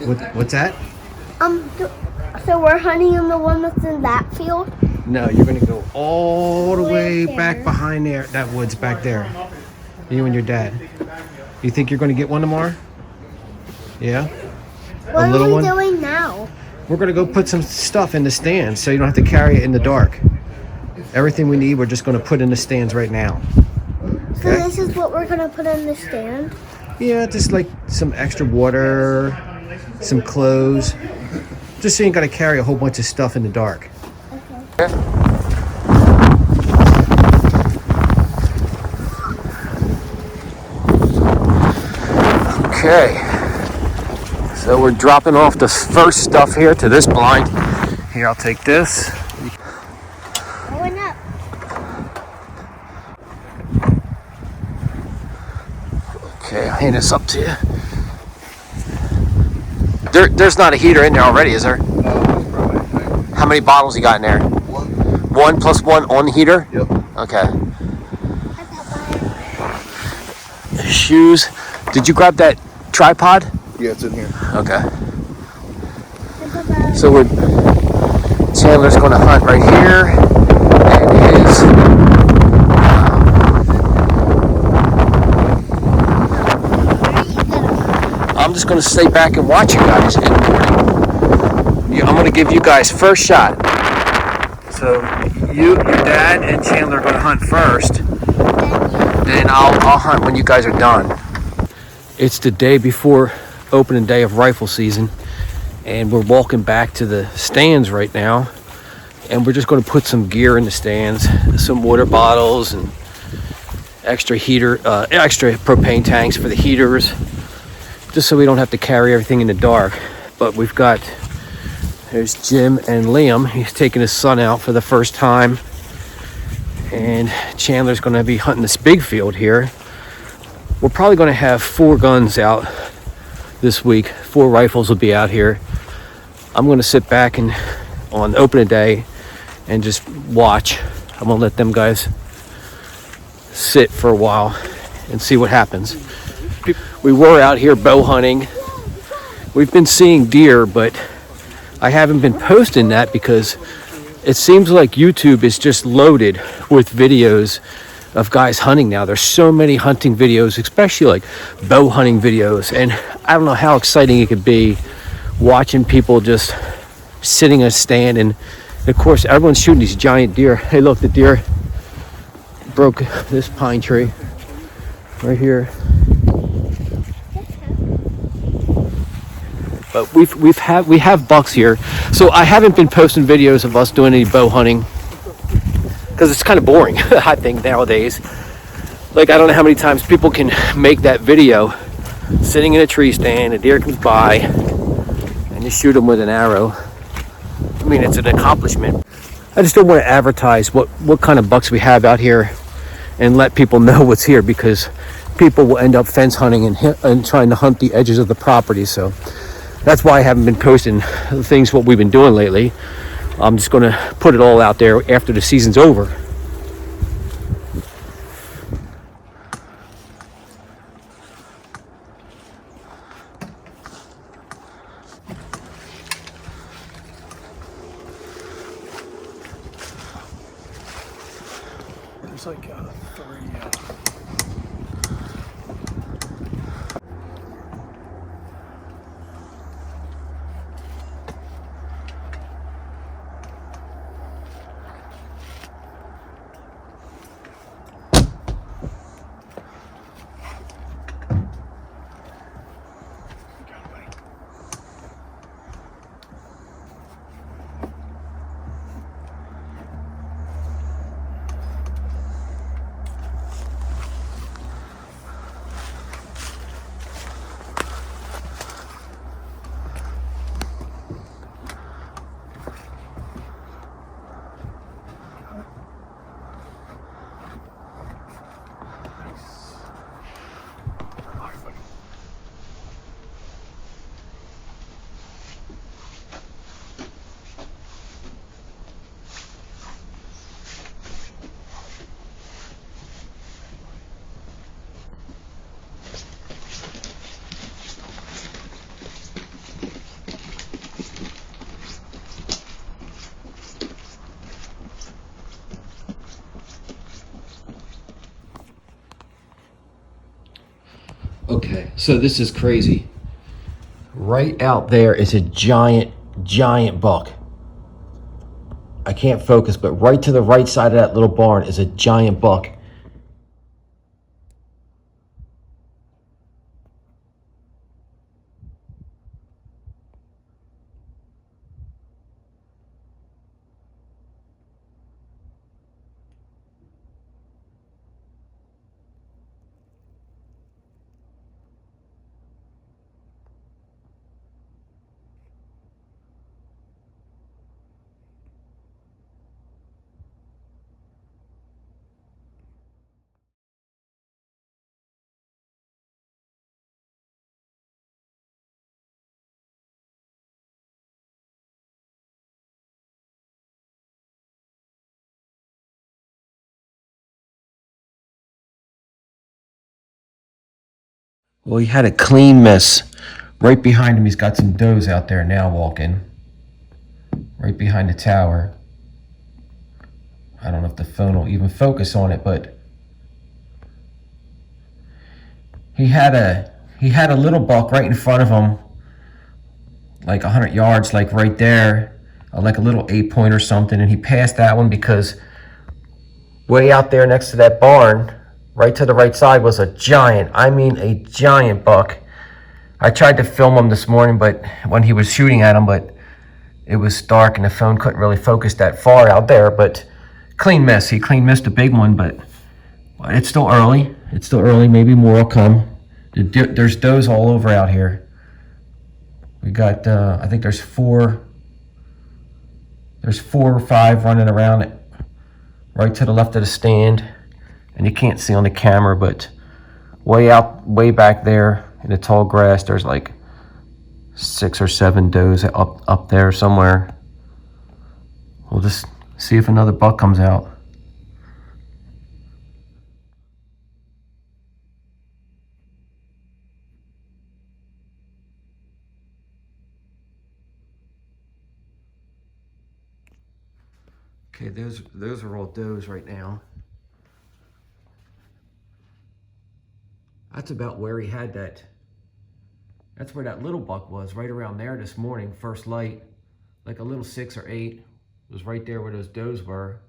What's that? So we're hunting in the one that's in that field? No, you're gonna go all the way back behind there, that woods back there. You and your dad. You think you're gonna get one tomorrow? Yeah? What A little are we one? doing now? We're gonna go put some stuff in the stands so you don't have to carry it in the dark. Everything we need, we're just gonna put in the stands right now. So this is what we're gonna put in the stand? Yeah, just like some extra water, some clothes. Just so you ain't gotta carry a whole bunch of stuff in the dark. Okay. Okay. So we're dropping off the first stuff here to this blind. Here, I'll take this. Going up. Okay, I'll hand this up to you. There's not a heater in there already, is there? How many bottles you got in there? One plus one on the heater? Yep. Okay. Shoes. Did you grab that tripod? Yeah, it's in here. Okay. So Chandler's going to hunt right here, and his I'm just going to stay back and watch you guys in the morning. I'm going to give you guys first shot. So your dad and Chandler are going to hunt first. Then I'll hunt when you guys are done. It's the day before opening day of rifle season, and we're walking back to the stands right now. And we're just going to put some gear in the stands, some water bottles and extra propane tanks for the heaters, just so we don't have to carry everything in the dark. But there's Jim and Liam. He's taking his son out for the first time. And Chandler's going to be hunting this big field here. We're probably going to have 4 guns out this week. 4 rifles will be out here. I'm going to sit back and on opening day and just watch. I'm going to let them guys sit for a while and see what happens. We were out here bow hunting. We've been seeing deer, but I haven't been posting that because it seems like YouTube is just loaded with videos of guys hunting now. There's so many hunting videos, especially like bow hunting videos, and I don't know how exciting it could be watching people just sitting in a stand, and of course everyone's shooting these giant deer. Hey look, the deer broke this pine tree right here. But we have bucks here, so I haven't been posting videos of us doing any bow hunting because it's kind of boring. I think nowadays, like I don't know how many times people can make that video sitting in a tree stand, a deer comes by, and you shoot them with an arrow. I mean, it's an accomplishment. I just don't want to advertise what kind of bucks we have out here and let people know what's here, because people will end up fence hunting and trying to hunt the edges of the property. So that's why I haven't been posting what we've been doing lately. I'm just going to put it all out there after the season's over. There's like 3. So this is crazy. Right out there is a giant buck. I can't focus, but right to the right side of that little barn is a giant buck. Well, he had a clean miss. Right behind him, he's got some does out there now walking. Right behind the tower. I don't know if the phone will even focus on it, but he had a little buck right in front of him, like 100 yards, like right there, like a little 8-point or something, and he passed that one because way out there next to that barn, right to the right side, was a giant, I mean a giant buck. I tried to film him this morning, but when he was shooting at him, but it was dark and the phone couldn't really focus that far out there. But clean miss. He clean missed a big one, but it's still early. It's still early. Maybe more will come. There's does all over out here. We got, I think there's four or five running around it, right to the left of the stand. And you can't see on the camera, but way back there in the tall grass, there's like 6 or 7 does up there somewhere. We'll just see if another buck comes out. Okay, those are all does right now. That's about where he had that. That's where that little buck was, right around there this morning, first light. Like a little 6 or 8. It was right there where those does were.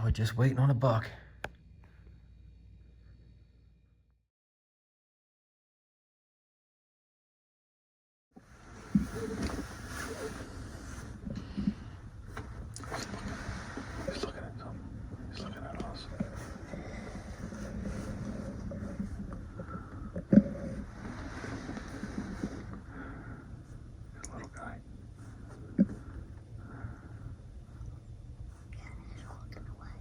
We're just waiting on a buck. He's looking at them. He's looking at us. Good little guy. Yeah, he's walking away.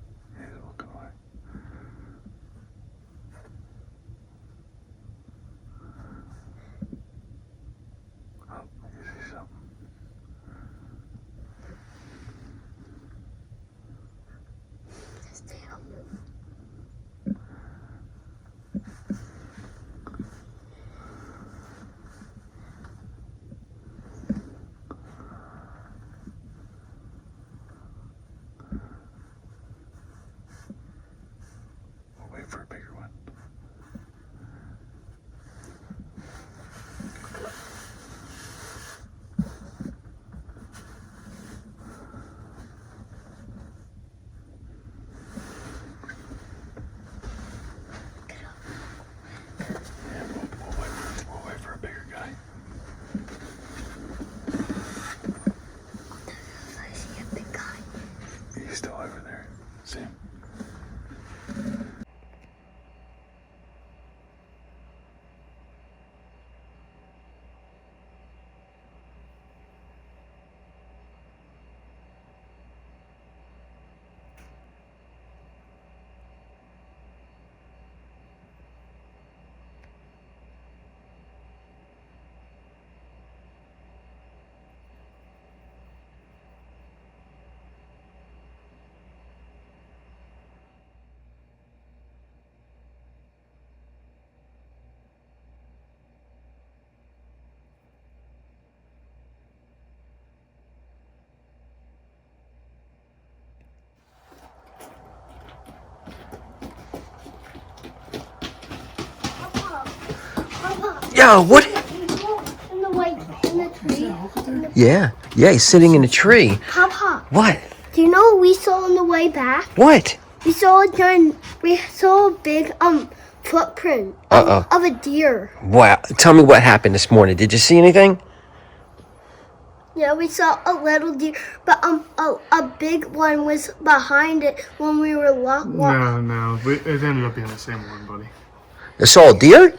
Papa, Yo, what? in the tree. Yeah, he's sitting in a tree. Papa, What? do you know what we saw on the way back? What? We saw a big footprint of a deer. Wow. Tell me what happened this morning. Did you see anything? Yeah, we saw a little deer, but a big one was behind it when we were walking. No, it ended up being the same one, buddy. You saw a deer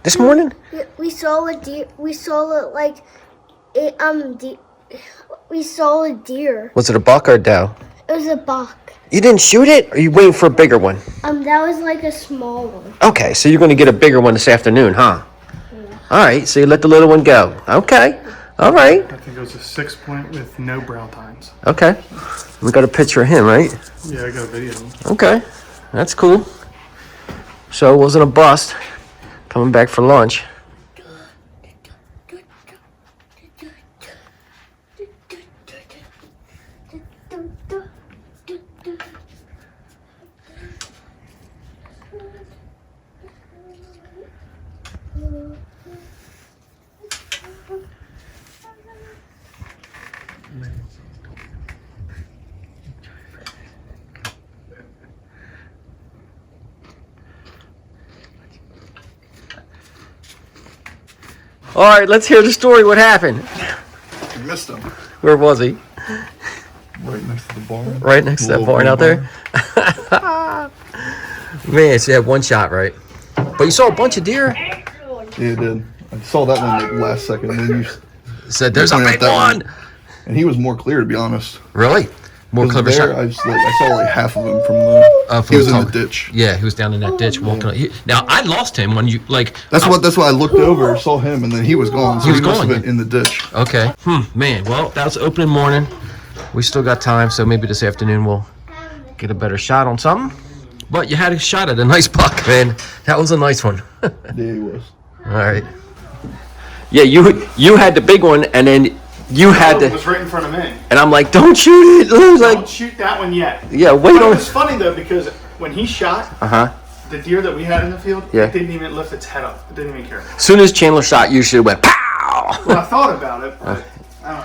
this morning? We saw a deer. We saw we saw a deer. Was it a buck or a doe? It was a buck. You didn't shoot it, or are you waiting for a bigger one? That was like a small one. Okay, so you're going to get a bigger one this afternoon, huh? Yeah. All right, so you let the little one go. Okay, all right. I think it was a 6-point with no brow tines. Okay. We got a picture of him, right? Yeah, I got a video. Okay, that's cool. So it wasn't a bust. Coming back for lunch. All right, let's hear the story. What happened? You missed him. Where was he? Right next to the barn. Right next to that barn out there? Man, so you had one shot, right? But you saw a bunch of deer? Yeah, you did. I saw that one like last second, and then you Said there's a big one. And he was more clear, to be honest. Really? More 'Cause clever there, shot? I saw like half of him from the. From he was the in the top. ditch. Yeah, he was down in that ditch walking. Now, I lost him when you, like... That's why I looked over, saw him, and then he was gone. So He was must gone, have been in the ditch. Okay. Man. Well, that was opening morning. We still got time, so maybe this afternoon we'll get a better shot on something. But you had a shot at a nice buck, man. That was a nice one. Yeah, he was. All right. Yeah, you had the big one, and then you had It was right in front of me. and I'm like, don't shoot it. It was Don't like, shoot that one yet. yeah, wait But on. it was funny though because when he shot the deer that we had in the field, Yeah. it didn't even lift its head up. It didn't even care. As soon as Chandler shot, you should have went pow. Well, I thought about it, but I don't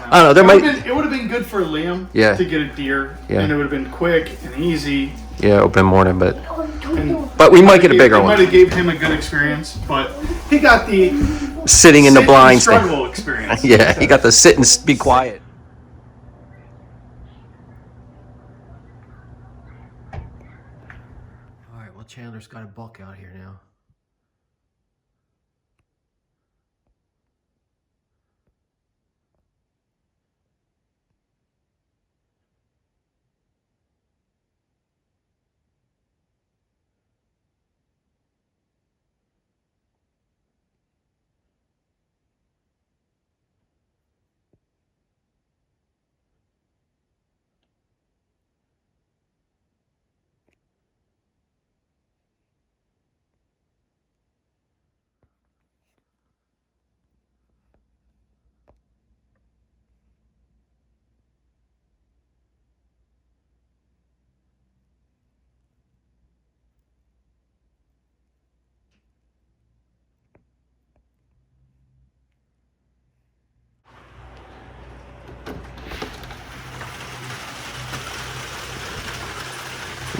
know. I don't know, there might- It would have been good for Liam Yeah. to get a deer, Yeah. and it would have been quick and easy. Yeah, open morning, And but we might get a bigger it might one. have gave him a good experience, but he got the Sitting in the sit and blinds thing. struggle experience. Yeah, he got to sit and be quiet. All right, well, Chandler's got a buck out here now.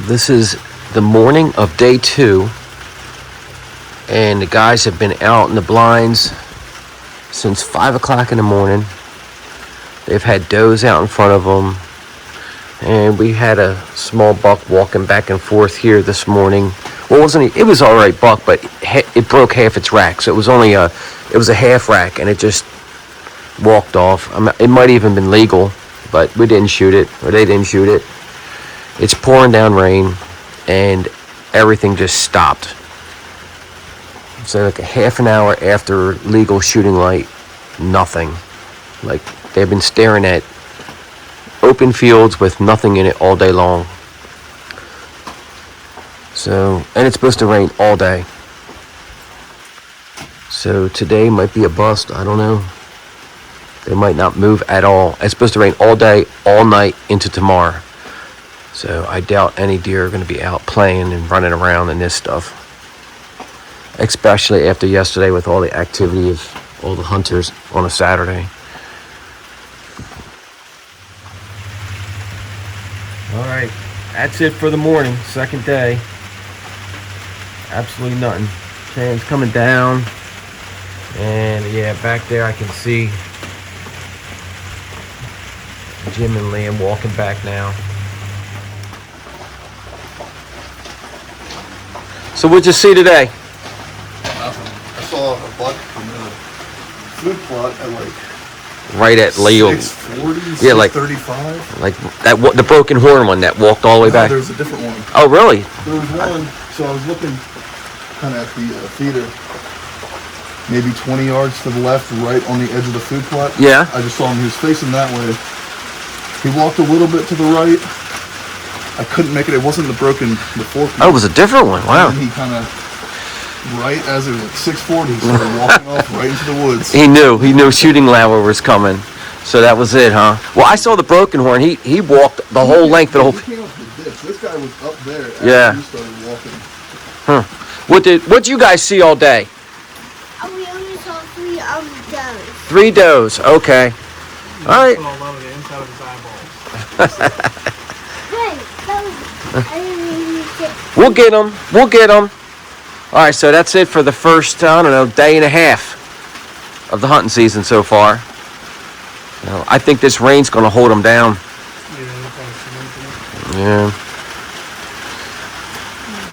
This is the morning of day 2, and the guys have been out in the blinds since 5 o'clock in the morning. They've had does out in front of them, and we had a small buck walking back and forth here this morning. Well, it was all right buck, but it broke half its rack, so it was a half rack, and it just walked off. It might even been legal, but we didn't shoot it, or they didn't shoot it. It's pouring down rain, and everything just stopped. So like a half an hour after legal shooting light, nothing. Like they've been staring at open fields with nothing in it all day long. So, and it's supposed to rain all day. So today might be a bust, I don't know. They might not move at all. It's supposed to rain all day, all night, into tomorrow. So I doubt any deer are going to be out playing and running around in this stuff. especially after yesterday with all the activity of all the hunters on a Saturday. All right, that's it for the morning, second day. Absolutely nothing. Cheyenne's coming down, and yeah, back there I can see Jim and Liam walking back now. So what'd you see today? Nothing. I saw a buck in the food plot at like Right at Leo. 640, Yeah, like 635. like that. The broken horn one that walked all the way No, back. there was a different one. Oh, really? There was one. So I was looking kind of at the feeder, maybe 20 yards to the left, right on the edge of the food plot. Yeah. I just saw him. He was facing that way. He walked a little bit to the right. I couldn't make it. It wasn't the fork. Oh, it was a different one. Wow. And then he kind of, right as it was like 640, started walking off right into the woods. He knew shooting level was coming. So that was it, huh? Well, I saw the broken horn. He walked the whole length of the whole. He came up the ditch. This guy was up there as Yeah. he started walking. Huh. What you guys see all day? We only saw 3 does. 3 does. Okay. All right. Put all over the inside of his eyeballs. Hey, that was, I didn't even get. We'll get them. All right, so that's it for the first, I don't know, day and a half of the hunting season so far. I think this rain's going to hold them down. Yeah, Yeah.